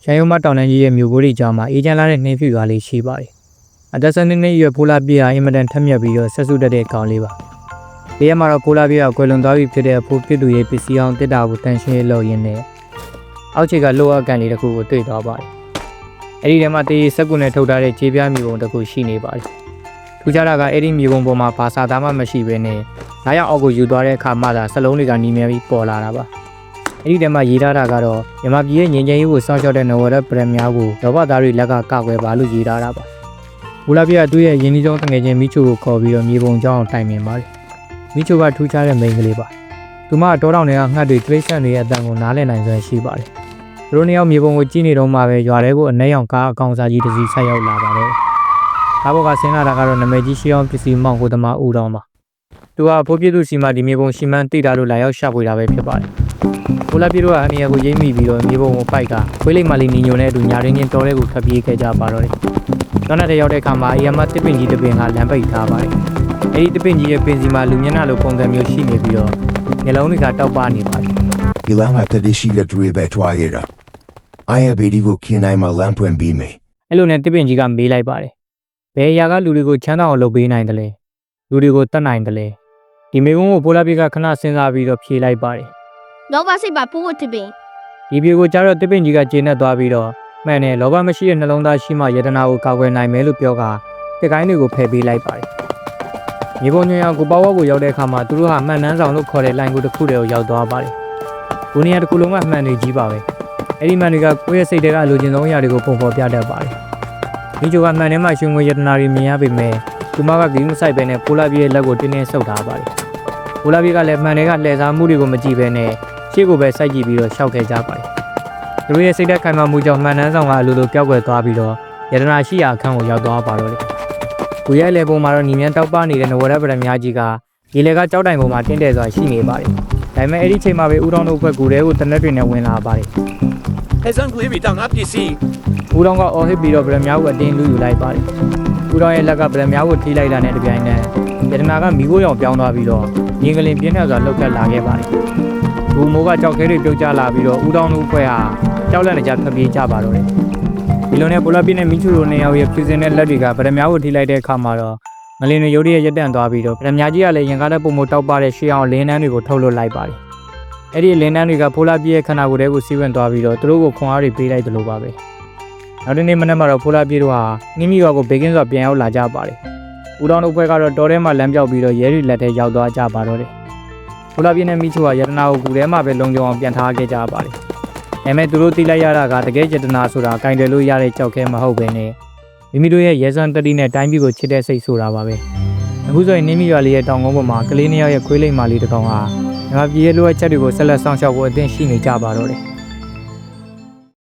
ရှမ်းရုံးမတောင်တန်းကြီးရဲ့မြို့ဘိုးတွေကြားမှာအေဂျင့်လာတဲ့နှင်းဖြူရွာလေးရှိပါတယ်။အသက်12နှစ်ရွယ်ဖိုးလာပြည့်ဟာအင်မတန်ထက်မြက်ပြီးတော့ဆက်စုတတ်တဲ့ကောင်လေးပါ။ဒီရက်မှာတော့ဖိုးလာပြည့်ကကွယ်လွန်သွားပြီဖြစ်တဲ့အဖိုးပြစ်သူရဲ့ပစ္စည်းအောင်တစ်တာကိုတန်ရှင်းလုပ်ရင်းနဲ့အောက်ခြေကလိုအပ်ကန်လေးတစ်ခုကိုတွေ့သွားပါတယ်။အဲဒီထဲမှာတေးစက်ကူနဲ့ထုတ်ထားတဲ့ခြေပြားမြေပုံတစ်ခုရှိနေပါတယ်။ထူးခြားတာကအဲ့ဒီမြေပုံပေါ်မှာဘာသာသားမှမရှိဘဲနဲ့လာရောက်အောက်ကိုယူသွားတဲ့အခါမှသာစလုံးတွေကနီးမြဲပြီးပေါ်လာတာပါ။အဲ့ဒီထဲမှာရေးထားတာကတော့မြန်မာပြည်ရဲ့ငြိမ်းချမ်းရေးကိုစောင့်ရှောက်တဲ့နဝရပရမများကိုလောဘသားတွေလက်ကကောက်ွယ်ပါလို့ရေးထားတာပါ။ဘူလာပြည့်ကသူ့ရဲ့ရင်းနှီးဆုံးတငယ်ချင်းမိချိုကိုခေါ်ပြီးတော့မြေပုံကြောင်းတိုင်ပင်ပါတယ်။မိချိုကထူးခြားတဲ့မိန်းကလေးပါ။သူမတောတောင်တွေကငှက်တွေတိရစ္ဆာန်တွေရဲ့အတန်ကိုနားလည်နိုင်စွမ်းရှိပါတယ်။သူတို့နှစ်ယောက်မြေပုံကိုကြည့်နေတော့မှပဲရွာထဲကိုအနှဲရောင်ကားအကောင်စားကြီးတစ်စီးဆက်ရောက်လာပါတယ်။ကားပေါ်ကဆင်းလာတာကတော့နာမည်ကြီးရှိအောင်ပစ္စည်းမောင်ကိုသမားဦးတော်ပါ။သူကဖိုးပြည့်သူစီမဒီမြေပုံရှိမှန်းသိတာလို့လာရောက်ရှာဖွေတာပဲဖြစ်ပါတယ်။ဖိုးလာပြည့်တို့ကအနီရကိုရိမ့်မိပြီးတော့မြေပုံကိုပိုက်ကခွေးလိမ့်မလေးနီညိုနဲ့အတူညာရင်းချင်းတော်တဲ့ကိုထွက်ပြေးခဲ့ကြပါတော့တယ်။တောနဲ့တရောက်တဲ့အခါမှာအီယမတစ်ပင်ကြီးတစ်ပင်ကလမ်းပိတ်ထားပါတယ်။အဲဒီတစ်ပင်ကြီးရဲ့ပင်စီမှာလူမျက်နှာလိုပုံစံမျိုးရှိနေပြီးတော့မျက်လုံးတွေကတောက်ပနေပါတယ်။ ဒီလမ်းမှာတတိရှိတဲ့တွေပဲထွားရတာ။အိုင်ယာဘီဒီကိုခင်းနိုင်မှလမ်းပွင့်ပြီးမယ်။အဲ့လိုနဲ့တစ်ပင်ကြီးကမေးလိုက်ပါတယ်။ဘယ်အရာကလူတွေကိုချမ်းသာအောင်လုပ်ပေးနိုင်တယ်လဲ။လူတွေကိုတတ်နိုင်တယ်လဲ။ဒီမေကုန်းကိုဖိုးလာပြည့်ကခဏစဉ်းစားပြီးတော့ဖြေလိုက်ပါတယ်။လောဘစိတ်ပါဖိုးတစ်ပင်ဒီပြေကိုကြားတော့တစ်ပင်ကြီးကကျေနပ်သွားပြီးတော့မှန်တယ်လောဘမရှိတဲ့နှလုံးသားရှိမှယတနာကိုကာကွယ်နိုင်မယ်လို့ပြောကတစ်ကိုင်းတွေကိုဖယ်ပေးလိုက်ပါတယ်။မြေပုံညံကိုပေါ့ဝါကိုရောက်တဲ့အခါမှာသူတို့ဟာမှန်နှန်းဆောင်လို့ခေါ်တဲ့လိုင်းကိုတစ်ခုတည်းကိုရောက်သွားပါတယ်။ဘူးနေရာတစ်ခုလုံးကမှန်တွေကြီးပါပဲ။အဲ့ဒီမှန်တွေကကိုယ့်ရဲ့စိတ်ထဲကလိုချင်ဆုံးအရာတွေကိုပုံဖော်ပြတတ်ပါတယ်။မိချိုကမှန်ထဲမှာရှင်ငွေယတနာတွေမြင်ရပေမဲ့သူမကဂိမ်းမဆိုင်ပဲနဲ့ဖိုးလာပြည့်ရဲ့လက်ကိုတင်းတင်းဆုပ်ထားပါတယ်။ဖိုးလာပြည့်ကလည်းမှန်တွေကလှည့်စားမှုတွေကိုမကြည့်ပဲနဲ့ရှေ့ကိုပဲစိုက်ကြည့်ပြီးတော့ရှောက်ခဲ့ကြပါတယ်။သူတို့ရဲ့စိတ်သက်ခိုင်မာမှုကြောင့်မှန်နှန်းဆောင်ကအလိုလိုပျောက်ကွယ်သွားပြီးတော့ယတနာရှိရာအခန်းကိုရောက်သွားပါတော့တယ်။ကိုရဲလေပုံမှာတော့ညီမြန်းတောက်ပနေတဲ့နဝရပရမများကြီးကရေလေကကြောက်တိုင်ပေါ်မှာတင်းတဲစွာရှိနေပါတယ်။ဒါပေမဲ့အဲ့ဒီချိန်မှာပဲဦးတော်တို့ဘက်ကိုယ်ထဲကိုတနက်တွေနဲ့ဝင်လာပါတယ်။အဲ့စံကလေးတွေတောင်ငါပစ္စည်းဦးတော်ကအော်ဟစ်ပြီးတော့ပရမများကိုအတင်းလူယူလိုက်ပါတယ်။ဦးတော်ရဲ့လက်ကပရမများကိုထိလိုက်တာနဲ့တပြိုင်နက်ယတနာကမိခိုးရောင်ပြောင်းသွားပြီးတော့ငင်းကလေးပြင်းထန်စွာလှုပ်ခတ်လာခဲ့ပါတယ်။ဘူမိုးကကြောက်ခဲတွေပြုတ်ကျလာပြီးတော့ဦးတောင်တို့ဖွဲ့ဟာကြောက်လန့်နေကြထွက်ပြေးကြပါတော့တယ်။ဒီလိုနဲ့ပိုလာပြင်းနဲ့မိချူတို့နှစ်ယောက်ရဲ့ဖြူစင်တဲ့လက်တွေကဗရမ ्या ကိုထိလိုက်တဲ့အခါမှာတော့ငလင်းတွေရုတ်တရက်ရက်တန့်သွားပြီးတော့ဗရမ ्या ကြီးကလည်းရင်ကားတဲ့ပုံမတောက်ပတဲ့ရှေးအောင်လင်းနှန်းတွေကိုထုတ်လွှတ်လိုက်ပါတယ်။အဲ့ဒီလင်းနှန်းတွေကပိုလာပြင်းရဲ့ခန္ဓာကိုယ်ထဲကိုစီးဝင်သွားပြီးတော့သူတို့ကိုခွန်အားတွေပေးလိုက်သလိုပါပဲ။နောက်တစ်နေ့မနက်မှာတော့ပိုလာပြင်းတို့ဟာနှင်းမိရွာကိုဘေကင်းစွာပြန်ရောက်လာကြပါတယ်။ဦးတောင်တို့ဖွဲ့ကတော့တောထဲမှာလမ်းပြောက်ပြီးတော့ရဲရီလက်ထဲရောက်သွားကြပါတော့တယ်။ဖိုးလာပြင်းနဲ့မိချိုကယတနာကိုကူထဲမှာပဲလုံခြုံအောင်ပြန်ထားခဲ့ကြပါတယ်။ဒါပေမဲ့သူတို့သိလိုက်ရတာကတကယ်ယတနာဆိုတာကင်တယ်လို့ရတဲ့ကြောက်ခဲမဟုတ်ပဲနဲ့မိမိတို့ရဲ့ရဲစွမ်းတတိနဲ့တိုင်းပြည်ကိုချစ်တဲ့စိတ်ဆိုတာပါပဲ။အခုဆိုရင်နင်းမိရွာလေးရဲ့တောင်ကုန်းပေါ်မှာကလေးနှစ်ယောက်ရဲ့ခွေးလိမ္မာလေးတစ်ကောင်ဟာမြန်မာပြည်ရဲ့လိုအပ်ချက်တွေကိုဆက်လက်ဆောင်ရှောက်ဖို့အသင့်ရှိနေကြပါတော့တယ်။